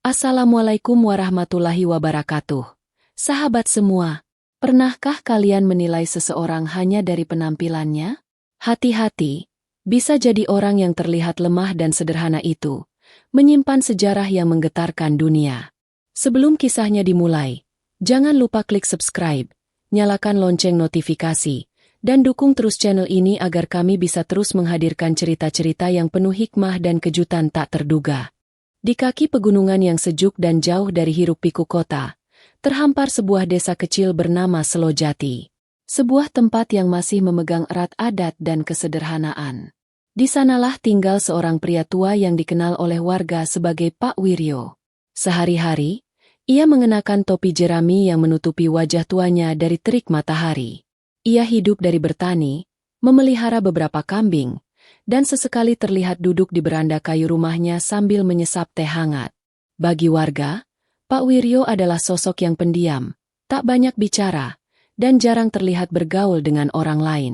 Assalamualaikum warahmatullahi wabarakatuh. Sahabat semua, pernahkah kalian menilai seseorang hanya dari penampilannya? Hati-hati, bisa jadi orang yang terlihat lemah dan sederhana itu menyimpan sejarah yang menggetarkan dunia. Sebelum kisahnya dimulai, jangan lupa klik subscribe, nyalakan lonceng notifikasi, dan dukung terus channel ini agar kami bisa terus menghadirkan cerita-cerita yang penuh hikmah dan kejutan tak terduga. Di kaki pegunungan yang sejuk dan jauh dari hiruk-pikuk kota, terhampar sebuah desa kecil bernama Selojati. Sebuah tempat yang masih memegang erat adat dan kesederhanaan. Di sanalah tinggal seorang pria tua yang dikenal oleh warga sebagai Pak Wiryo. Sehari-hari, ia mengenakan topi jerami yang menutupi wajah tuanya dari terik matahari. Ia hidup dari bertani, memelihara beberapa kambing, dan sesekali terlihat duduk di beranda kayu rumahnya sambil menyesap teh hangat. Bagi warga, Pak Wiryo adalah sosok yang pendiam, tak banyak bicara, dan jarang terlihat bergaul dengan orang lain.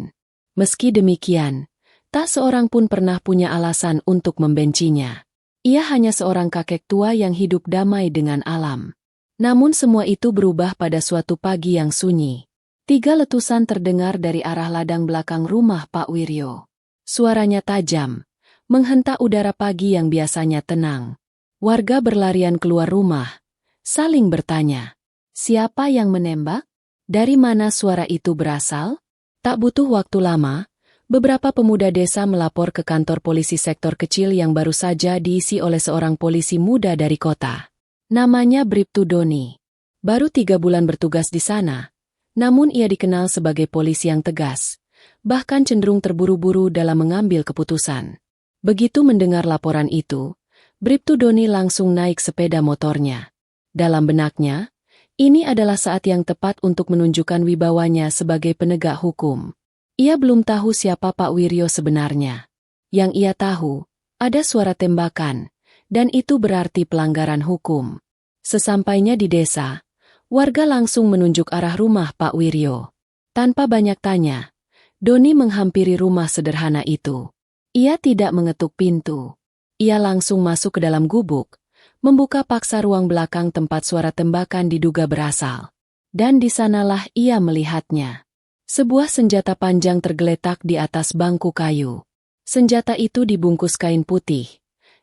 Meski demikian, tak seorang pun pernah punya alasan untuk membencinya. Ia hanya seorang kakek tua yang hidup damai dengan alam. Namun semua itu berubah pada suatu pagi yang sunyi. 3 letusan terdengar dari arah ladang belakang rumah Pak Wiryo. Suaranya tajam, menghentak udara pagi yang biasanya tenang. Warga berlarian keluar rumah, saling bertanya, siapa yang menembak? Dari mana suara itu berasal? Tak butuh waktu lama, beberapa pemuda desa melapor ke kantor polisi sektor kecil yang baru saja diisi oleh seorang polisi muda dari kota. Namanya Bribtu Doni. Baru 3 bulan bertugas di sana, namun ia dikenal sebagai polisi yang tegas, bahkan cenderung terburu-buru dalam mengambil keputusan. Begitu mendengar laporan itu, Bribtu Doni langsung naik sepeda motornya. Dalam benaknya, ini adalah saat yang tepat untuk menunjukkan wibawanya sebagai penegak hukum. Ia belum tahu siapa Pak Wiryo sebenarnya. Yang ia tahu, ada suara tembakan, dan itu berarti pelanggaran hukum. Sesampainya di desa, warga langsung menunjuk arah rumah Pak Wiryo. Tanpa banyak tanya, Doni menghampiri rumah sederhana itu. Ia tidak mengetuk pintu. Ia langsung masuk ke dalam gubuk, membuka paksa ruang belakang tempat suara tembakan diduga berasal. Dan di sanalah ia melihatnya. Sebuah senjata panjang tergeletak di atas bangku kayu. Senjata itu dibungkus kain putih,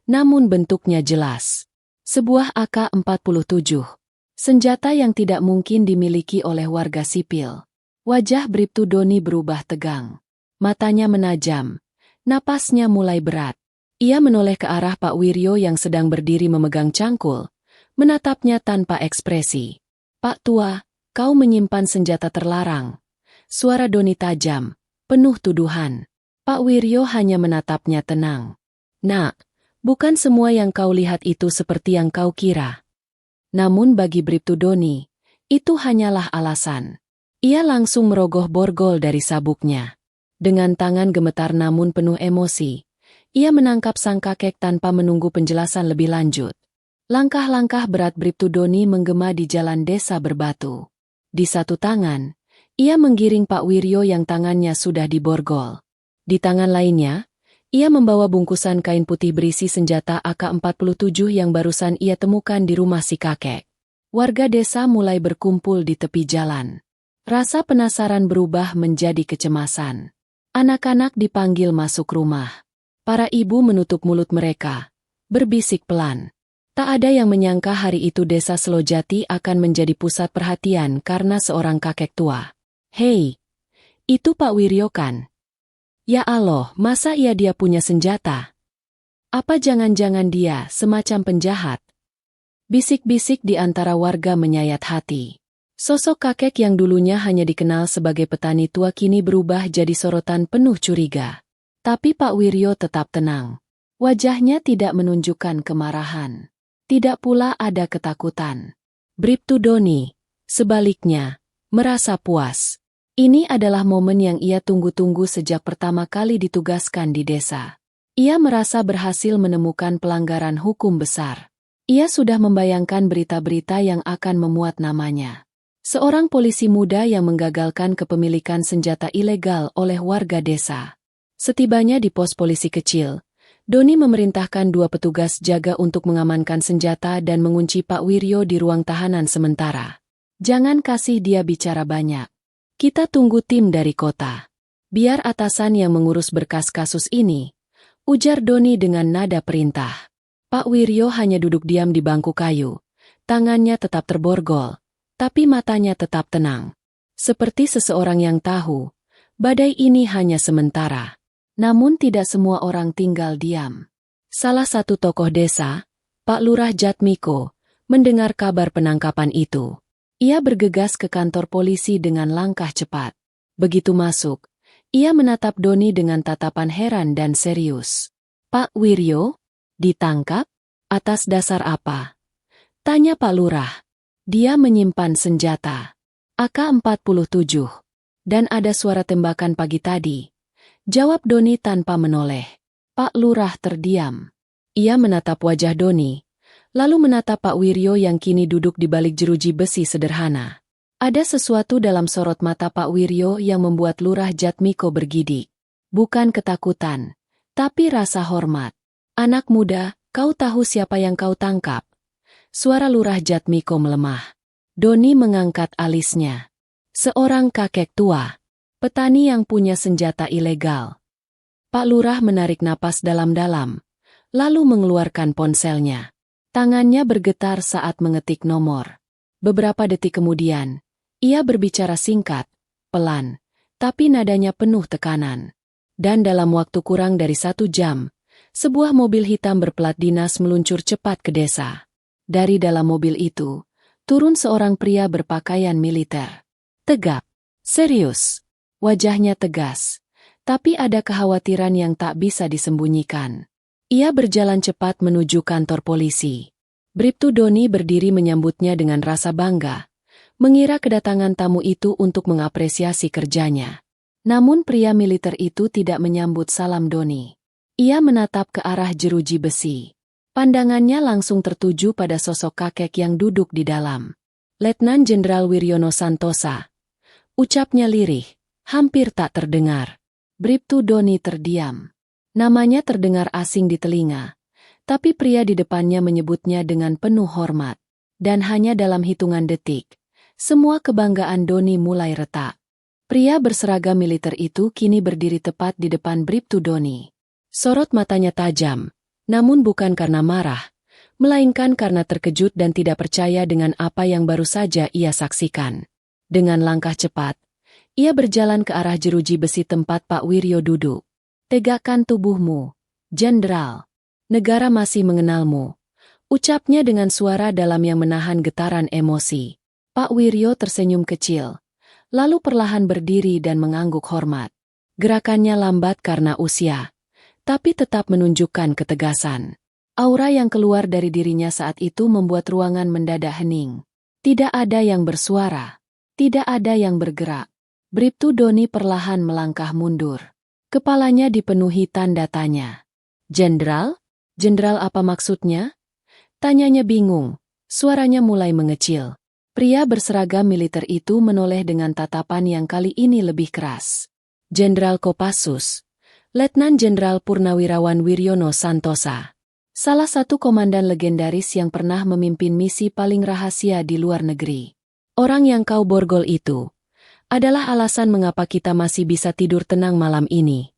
namun bentuknya jelas. Sebuah AK-47. Senjata yang tidak mungkin dimiliki oleh warga sipil. Wajah Bribtu Doni berubah tegang. Matanya menajam. Napasnya mulai berat. Ia menoleh ke arah Pak Wiryo yang sedang berdiri memegang cangkul, menatapnya tanpa ekspresi. Pak tua, kau menyimpan senjata terlarang. Suara Doni tajam, penuh tuduhan. Pak Wiryo hanya menatapnya tenang. Nak, bukan semua yang kau lihat itu seperti yang kau kira. Namun bagi Bribtu Doni, itu hanyalah alasan. Ia langsung merogoh borgol dari sabuknya. Dengan tangan gemetar namun penuh emosi, ia menangkap sang kakek tanpa menunggu penjelasan lebih lanjut. Langkah-langkah berat Bribtu Doni menggema di jalan desa berbatu. Di satu tangan, ia menggiring Pak Wiryo yang tangannya sudah diborgol. Di tangan lainnya, ia membawa bungkusan kain putih berisi senjata AK-47 yang barusan ia temukan di rumah si kakek. Warga desa mulai berkumpul di tepi jalan. Rasa penasaran berubah menjadi kecemasan. Anak-anak dipanggil masuk rumah. Para ibu menutup mulut mereka, berbisik pelan. Tak ada yang menyangka hari itu desa Selojati akan menjadi pusat perhatian karena seorang kakek tua. Hei, itu Pak Wiryo kan? Ya Allah, masa dia punya senjata? Apa jangan-jangan dia semacam penjahat? Bisik-bisik di antara warga menyayat hati. Sosok kakek yang dulunya hanya dikenal sebagai petani tua kini berubah jadi sorotan penuh curiga. Tapi Pak Wiryo tetap tenang. Wajahnya tidak menunjukkan kemarahan. Tidak pula ada ketakutan. Bribtu Doni, sebaliknya, merasa puas. Ini adalah momen yang ia tunggu-tunggu sejak pertama kali ditugaskan di desa. Ia merasa berhasil menemukan pelanggaran hukum besar. Ia sudah membayangkan berita-berita yang akan memuat namanya. Seorang polisi muda yang menggagalkan kepemilikan senjata ilegal oleh warga desa. Setibanya di pos polisi kecil, Doni memerintahkan 2 petugas jaga untuk mengamankan senjata dan mengunci Pak Wiryo di ruang tahanan sementara. Jangan kasih dia bicara banyak. Kita tunggu tim dari kota. Biar atasan yang mengurus berkas kasus ini, ujar Doni dengan nada perintah. Pak Wiryo hanya duduk diam di bangku kayu. Tangannya tetap terborgol, tapi matanya tetap tenang. Seperti seseorang yang tahu, badai ini hanya sementara. Namun tidak semua orang tinggal diam. Salah satu tokoh desa, Pak Lurah Jatmiko, mendengar kabar penangkapan itu. Ia bergegas ke kantor polisi dengan langkah cepat. Begitu masuk, ia menatap Doni dengan tatapan heran dan serius. Pak Wiryo? Ditangkap? Atas dasar apa? Tanya Pak Lurah. Dia menyimpan senjata. AK-47. Dan ada suara tembakan pagi tadi. Jawab Doni tanpa menoleh. Pak Lurah terdiam. Ia menatap wajah Doni, lalu menatap Pak Wiryo yang kini duduk di balik jeruji besi sederhana. Ada sesuatu dalam sorot mata Pak Wiryo yang membuat Lurah Jatmiko bergidik. Bukan ketakutan, tapi rasa hormat. Anak muda, kau tahu siapa yang kau tangkap? Suara Lurah Jatmiko melemah. Doni mengangkat alisnya. Seorang kakek tua. Petani yang punya senjata ilegal. Pak Lurah menarik napas dalam-dalam, lalu mengeluarkan ponselnya. Tangannya bergetar saat mengetik nomor. Beberapa detik kemudian, ia berbicara singkat, pelan, tapi nadanya penuh tekanan. Dan dalam waktu kurang dari 1 jam, sebuah mobil hitam berplat dinas meluncur cepat ke desa. Dari dalam mobil itu, turun seorang pria berpakaian militer. Tegap, serius. Wajahnya tegas, tapi ada kekhawatiran yang tak bisa disembunyikan. Ia berjalan cepat menuju kantor polisi. Bribtu Doni berdiri menyambutnya dengan rasa bangga, mengira kedatangan tamu itu untuk mengapresiasi kerjanya. Namun pria militer itu tidak menyambut salam Doni. Ia menatap ke arah jeruji besi. Pandangannya langsung tertuju pada sosok kakek yang duduk di dalam. Letnan Jenderal Wiryono Santosa. Ucapnya lirih. Hampir tak terdengar. Bribtu Doni terdiam. Namanya terdengar asing di telinga, tapi pria di depannya menyebutnya dengan penuh hormat. Dan hanya dalam hitungan detik, semua kebanggaan Doni mulai retak. Pria berseragam militer itu kini berdiri tepat di depan Bribtu Doni. Sorot matanya tajam, namun bukan karena marah, melainkan karena terkejut dan tidak percaya dengan apa yang baru saja ia saksikan. Dengan langkah cepat, ia berjalan ke arah jeruji besi tempat Pak Wiryo duduk. Tegakkan tubuhmu, Jenderal. Negara masih mengenalmu. Ucapnya dengan suara dalam yang menahan getaran emosi. Pak Wiryo tersenyum kecil, lalu perlahan berdiri dan mengangguk hormat. Gerakannya lambat karena usia, tapi tetap menunjukkan ketegasan. Aura yang keluar dari dirinya saat itu membuat ruangan mendadak hening. Tidak ada yang bersuara, tidak ada yang bergerak. Bribtu Doni perlahan melangkah mundur. Kepalanya dipenuhi tanda tanya. Jenderal? Jenderal apa maksudnya? Tanyanya bingung, suaranya mulai mengecil. Pria berseragam militer itu menoleh dengan tatapan yang kali ini lebih keras. Jenderal Kopassus, Letnan Jenderal Purnawirawan Wiryono Santosa. Salah satu komandan legendaris yang pernah memimpin misi paling rahasia di luar negeri. Orang yang kau borgol itu adalah alasan mengapa kita masih bisa tidur tenang malam ini.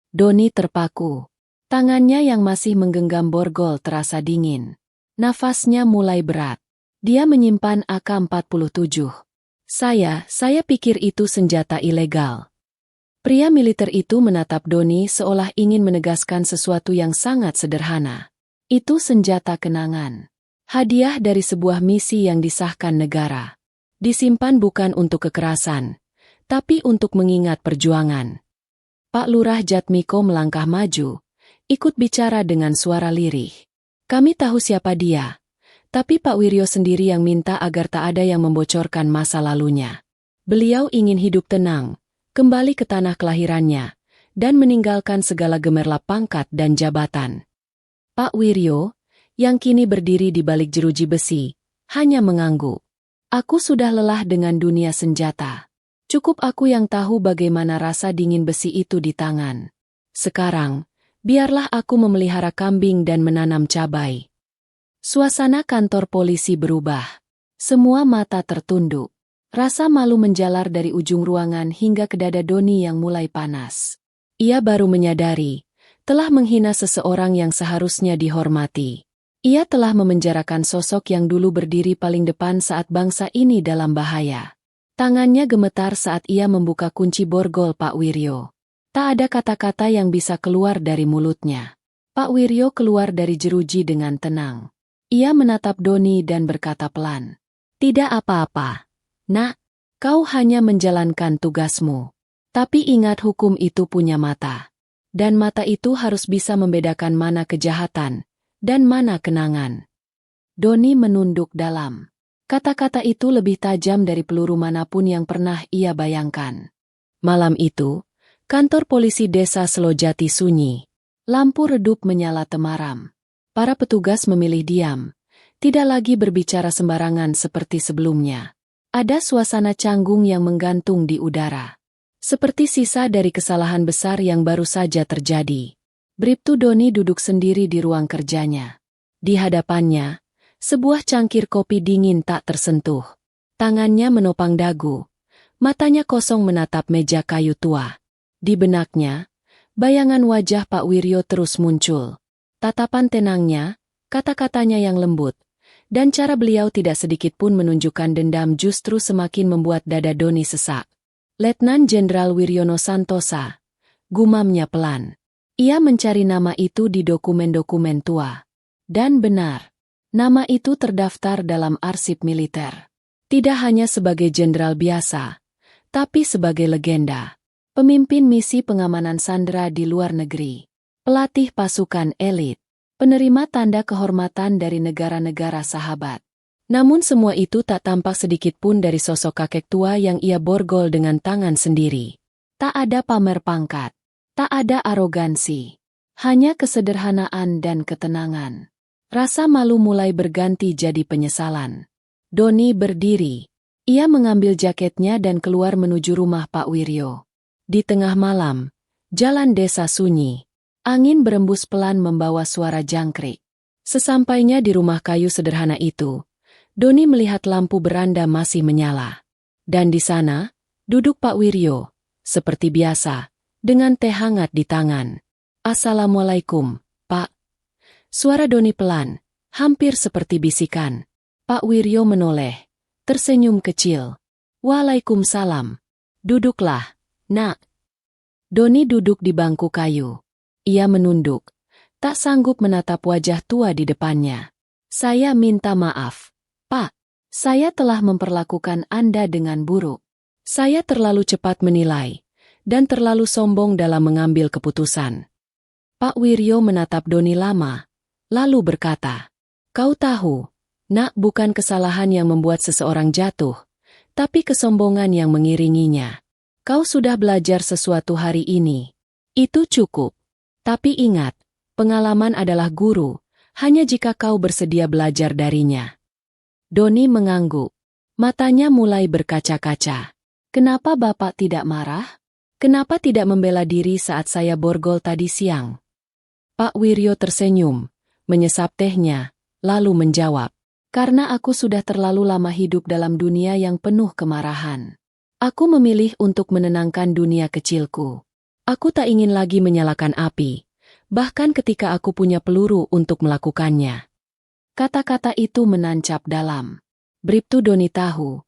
Doni terpaku. Tangannya yang masih menggenggam borgol terasa dingin. Nafasnya mulai berat. Dia menyimpan AK-47. Saya pikir itu senjata ilegal. Pria militer itu menatap Doni seolah ingin menegaskan sesuatu yang sangat sederhana. Itu senjata kenangan. Hadiah dari sebuah misi yang disahkan negara. Disimpan bukan untuk kekerasan, tapi untuk mengingat perjuangan. Pak Lurah Jatmiko melangkah maju, ikut bicara dengan suara lirih. Kami tahu siapa dia, tapi Pak Wiryo sendiri yang minta agar tak ada yang membocorkan masa lalunya. Beliau ingin hidup tenang, kembali ke tanah kelahirannya, dan meninggalkan segala gemerlap pangkat dan jabatan. Pak Wiryo, yang kini berdiri di balik jeruji besi, hanya mengangguk. Aku sudah lelah dengan dunia senjata. Cukup aku yang tahu bagaimana rasa dingin besi itu di tangan. Sekarang, Biarlah aku memelihara kambing dan menanam cabai. Suasana kantor polisi berubah. Semua mata tertunduk. Rasa malu menjalar dari ujung ruangan hingga ke dada Doni yang mulai panas. Ia baru menyadari, telah menghina seseorang yang seharusnya dihormati. Ia telah memenjarakan sosok yang dulu berdiri paling depan saat bangsa ini dalam bahaya. Tangannya gemetar saat ia membuka kunci borgol Pak Wiryo. Tak ada kata-kata yang bisa keluar dari mulutnya. Pak Wiryo keluar dari jeruji dengan tenang. Ia menatap Doni dan berkata pelan, "Tidak apa-apa. Nak, kau hanya menjalankan tugasmu. Tapi ingat hukum itu punya mata. Dan mata itu harus bisa membedakan mana kejahatan dan mana kenangan." Doni menunduk dalam. Kata-kata itu lebih tajam dari peluru manapun yang pernah ia bayangkan. Malam itu, kantor polisi desa Selojati sunyi. Lampu redup menyala temaram. Para petugas memilih diam, tidak lagi berbicara sembarangan seperti sebelumnya. Ada suasana canggung yang menggantung di udara. Seperti sisa dari kesalahan besar yang baru saja terjadi. Bribtu Doni duduk sendiri di ruang kerjanya. Di hadapannya, sebuah cangkir kopi dingin tak tersentuh. Tangannya menopang dagu. Matanya kosong menatap meja kayu tua. Di benaknya, bayangan wajah Pak Wiryo terus muncul. Tatapan tenangnya, kata-katanya yang lembut, dan cara beliau tidak sedikit pun menunjukkan dendam justru semakin membuat dada Doni sesak. "Letnan Jenderal Wiryono Santosa," gumamnya pelan. Ia mencari nama itu di dokumen-dokumen tua. Dan benar. Nama itu terdaftar dalam arsip militer. Tidak hanya sebagai jenderal biasa, tapi sebagai legenda. Pemimpin misi pengamanan sandera di luar negeri. Pelatih pasukan elit. Penerima tanda kehormatan dari negara-negara sahabat. Namun semua itu tak tampak sedikit pun dari sosok kakek tua yang ia borgol dengan tangan sendiri. Tak ada pamer pangkat. Tak ada arogansi. Hanya kesederhanaan dan ketenangan. Rasa malu mulai berganti jadi penyesalan. Doni berdiri. Ia mengambil jaketnya dan keluar menuju rumah Pak Wiryo. Di tengah malam, jalan desa sunyi. Angin berembus pelan membawa suara jangkrik. Sesampainya di rumah kayu sederhana itu, Doni melihat lampu beranda masih menyala. Dan di sana, duduk Pak Wiryo, seperti biasa, dengan teh hangat di tangan. "Assalamualaikum, Pak." Suara Doni pelan, hampir seperti bisikan. Pak Wiryo menoleh, tersenyum kecil. "Waalaikumsalam. Duduklah, Nak." Doni duduk di bangku kayu. Ia menunduk, tak sanggup menatap wajah tua di depannya. "Saya minta maaf, Pak. Saya telah memperlakukan Anda dengan buruk. Saya terlalu cepat menilai, dan terlalu sombong dalam mengambil keputusan." Pak Wiryo menatap Doni lama, lalu berkata, "Kau tahu, Nak, bukan kesalahan yang membuat seseorang jatuh, tapi kesombongan yang mengiringinya. Kau sudah belajar sesuatu hari ini. Itu cukup. Tapi ingat, pengalaman adalah guru, hanya jika kau bersedia belajar darinya." Doni mengangguk. Matanya mulai berkaca-kaca. "Kenapa Bapak tidak marah? Kenapa tidak membela diri saat saya borgol tadi siang?" Pak Wiryo tersenyum, menyesap tehnya, lalu menjawab, "Karena aku sudah terlalu lama hidup dalam dunia yang penuh kemarahan. Aku memilih untuk menenangkan dunia kecilku. Aku tak ingin lagi menyalakan api, bahkan ketika aku punya peluru untuk melakukannya." Kata-kata itu menancap dalam. Bribtu Doni tahu,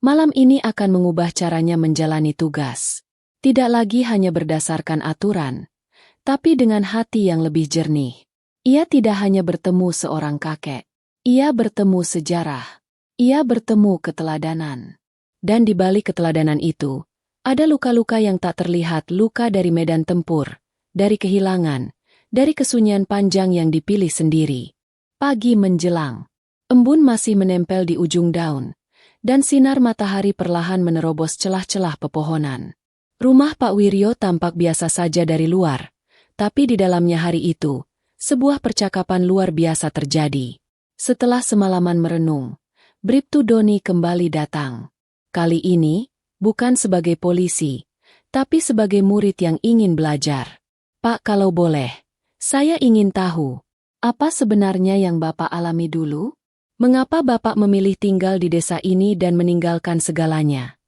malam ini akan mengubah caranya menjalani tugas. Tidak lagi hanya berdasarkan aturan, tapi dengan hati yang lebih jernih. Ia tidak hanya bertemu seorang kakek. Ia bertemu sejarah. Ia bertemu keteladanan. Dan di balik keteladanan itu, ada luka-luka yang tak terlihat, luka dari medan tempur, dari kehilangan, dari kesunyian panjang yang dipilih sendiri. Pagi menjelang. Embun masih menempel di ujung daun, dan sinar matahari perlahan menerobos celah-celah pepohonan. Rumah Pak Wiryo tampak biasa saja dari luar, tapi di dalamnya hari itu, sebuah percakapan luar biasa terjadi. Setelah semalaman merenung, Bribtu Doni kembali datang. Kali ini, bukan sebagai polisi, tapi sebagai murid yang ingin belajar. "Pak, kalau boleh, Saya ingin tahu, apa sebenarnya yang Bapak alami dulu? Mengapa Bapak memilih tinggal di desa ini dan meninggalkan segalanya?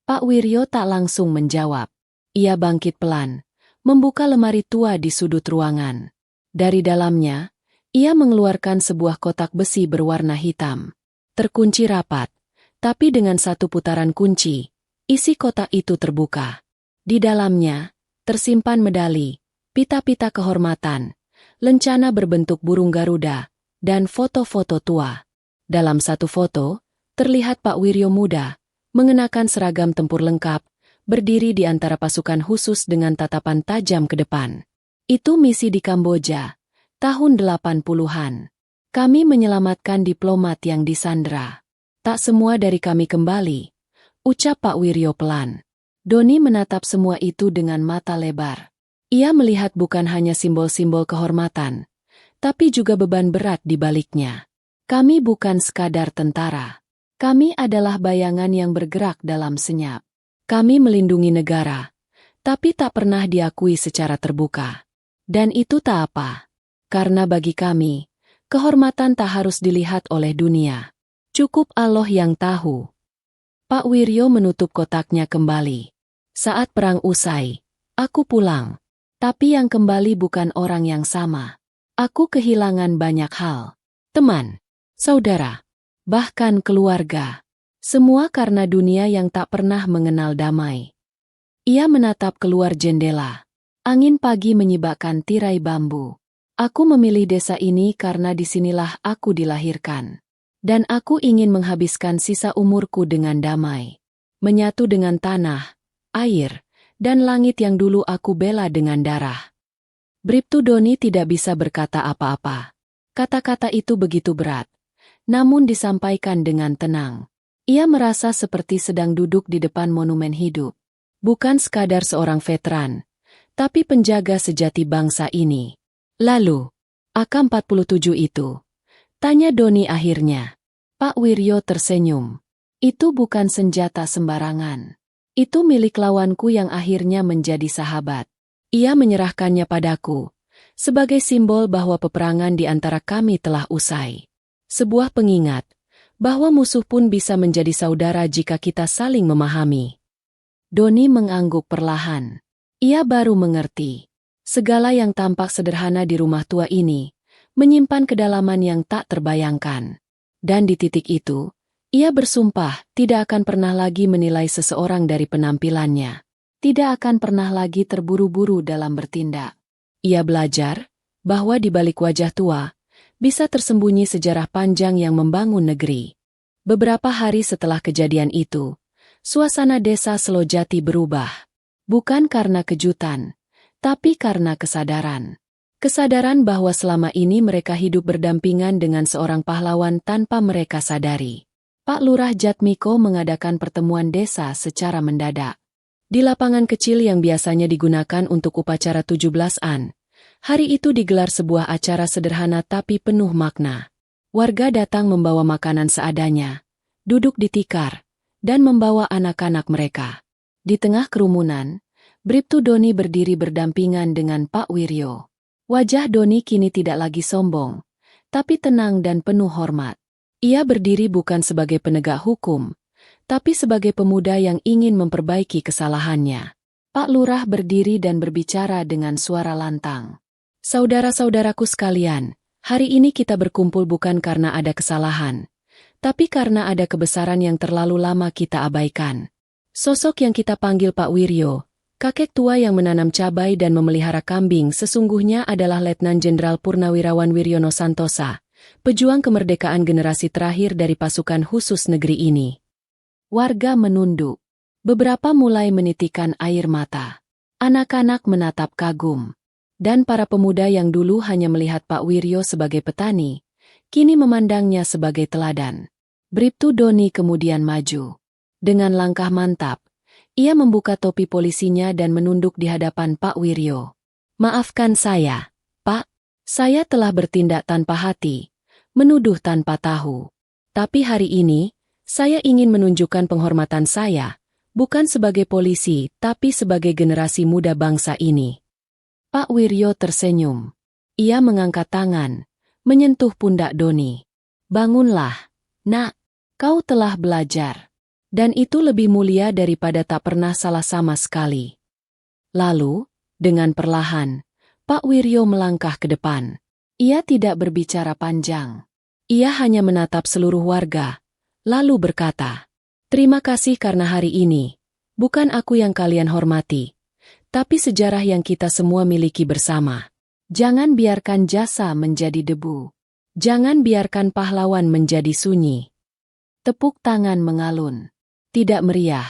Pak Wiryo tak langsung menjawab. Ia bangkit pelan, membuka lemari tua di sudut ruangan. Dari dalamnya, ia mengeluarkan sebuah kotak besi berwarna hitam. Terkunci rapat, tapi dengan satu putaran kunci, isi kotak itu terbuka. Di dalamnya, tersimpan medali, pita-pita kehormatan, lencana berbentuk burung Garuda, dan foto-foto tua. Dalam satu foto, terlihat Pak Wiryo muda, mengenakan seragam tempur lengkap, berdiri di antara pasukan khusus dengan tatapan tajam ke depan. Itu misi di Kamboja, tahun 80-an. Kami menyelamatkan diplomat yang disandra. Tak semua dari kami kembali, ucap Pak Wiryo pelan. Doni menatap semua itu dengan mata lebar. Ia melihat bukan hanya simbol-simbol kehormatan, tapi juga beban berat di baliknya. Kami bukan sekadar tentara. Kami adalah bayangan yang bergerak dalam senyap. Kami melindungi negara, tapi tak pernah diakui secara terbuka. Dan itu tak apa. Karena bagi kami, kehormatan tak harus dilihat oleh dunia. Cukup Allah yang tahu. Pak Wiryo menutup kotaknya kembali. Saat perang usai, aku pulang. Tapi yang kembali bukan orang yang sama. Aku kehilangan banyak hal. Teman, saudara, bahkan keluarga. Semua karena dunia yang tak pernah mengenal damai. Ia menatap keluar jendela. Angin pagi menyibakkan tirai bambu. Aku memilih desa ini karena disinilah aku dilahirkan. Dan aku ingin menghabiskan sisa umurku dengan damai. Menyatu dengan tanah, air, dan langit yang dulu aku bela dengan darah. Bribtu Doni tidak bisa berkata apa-apa. Kata-kata itu begitu berat, namun disampaikan dengan tenang. Ia merasa seperti sedang duduk di depan monumen hidup. Bukan sekadar seorang veteran, tapi penjaga sejati bangsa ini. Lalu, AK-47 itu? Tanya Doni akhirnya. Pak Wiryo tersenyum. Itu bukan senjata sembarangan. Itu milik lawanku yang akhirnya menjadi sahabat. Ia menyerahkannya padaku, sebagai simbol bahwa peperangan di antara kami telah usai. Sebuah pengingat, bahwa musuh pun bisa menjadi saudara jika kita saling memahami. Doni mengangguk perlahan. Ia baru mengerti. Segala yang tampak sederhana di rumah tua ini, menyimpan kedalaman yang tak terbayangkan. Dan di titik itu, ia bersumpah tidak akan pernah lagi menilai seseorang dari penampilannya. Tidak akan pernah lagi terburu-buru dalam bertindak. Ia belajar bahwa di balik wajah tua, bisa tersembunyi sejarah panjang yang membangun negeri. Beberapa hari setelah kejadian itu, suasana desa Selojati berubah. Bukan karena kejutan, tapi karena kesadaran. Kesadaran bahwa selama ini mereka hidup berdampingan dengan seorang pahlawan tanpa mereka sadari. Pak Lurah Jatmiko mengadakan pertemuan desa secara mendadak. Di lapangan kecil yang biasanya digunakan untuk upacara 17-an, hari itu digelar sebuah acara sederhana tapi penuh makna. Warga datang membawa makanan seadanya, duduk di tikar, dan membawa anak-anak mereka. Di tengah kerumunan, Bribtu Doni berdiri berdampingan dengan Pak Wiryo. Wajah Doni kini tidak lagi sombong, tapi tenang dan penuh hormat. Ia berdiri bukan sebagai penegak hukum, tapi sebagai pemuda yang ingin memperbaiki kesalahannya. Pak Lurah berdiri dan berbicara dengan suara lantang. Saudara-saudaraku sekalian, hari ini kita berkumpul bukan karena ada kesalahan, tapi karena ada kebesaran yang terlalu lama kita abaikan. Sosok yang kita panggil Pak Wiryo, kakek tua yang menanam cabai dan memelihara kambing sesungguhnya adalah Letnan Jenderal Purnawirawan Wiryono Santosa, pejuang kemerdekaan generasi terakhir dari pasukan khusus negeri ini. Warga menunduk. Beberapa mulai menitikan air mata. Anak-anak menatap kagum. Dan para pemuda yang dulu hanya melihat Pak Wiryo sebagai petani, kini memandangnya sebagai teladan. Bribtu Doni kemudian maju. Dengan langkah mantap, ia membuka topi polisinya dan menunduk di hadapan Pak Wiryo. Maafkan saya, Pak. Saya telah bertindak tanpa hati, menuduh tanpa tahu. Tapi hari ini, saya ingin menunjukkan penghormatan saya, bukan sebagai polisi, tapi sebagai generasi muda bangsa ini. Pak Wiryo tersenyum. Ia mengangkat tangan, menyentuh pundak Doni. Bangunlah, nak. Kau telah belajar. Dan itu lebih mulia daripada tak pernah salah sama sekali. Lalu, dengan perlahan, Pak Wiryo melangkah ke depan. Ia tidak berbicara panjang. Ia hanya menatap seluruh warga, lalu berkata, "Terima kasih karena hari ini, bukan aku yang kalian hormati, tapi sejarah yang kita semua miliki bersama. Jangan biarkan jasa menjadi debu. Jangan biarkan pahlawan menjadi sunyi." Tepuk tangan mengalun. Tidak meriah,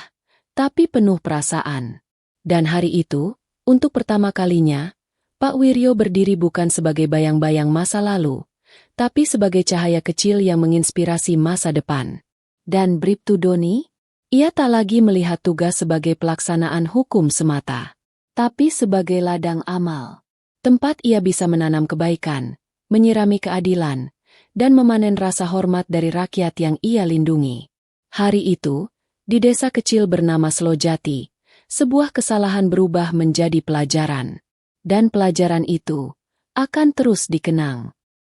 tapi penuh perasaan. Dan hari itu, untuk pertama kalinya, Pak Wiryo berdiri bukan sebagai bayang-bayang masa lalu, tapi sebagai cahaya kecil yang menginspirasi masa depan. Dan Bribtu Doni? Ia tak lagi melihat tugas sebagai pelaksanaan hukum semata, tapi sebagai ladang amal. Tempat ia bisa menanam kebaikan, menyirami keadilan, dan memanen rasa hormat dari rakyat yang ia lindungi. Hari itu, di desa kecil bernama Selojati, sebuah kesalahan berubah menjadi pelajaran. Dan pelajaran itu akan terus dikenang.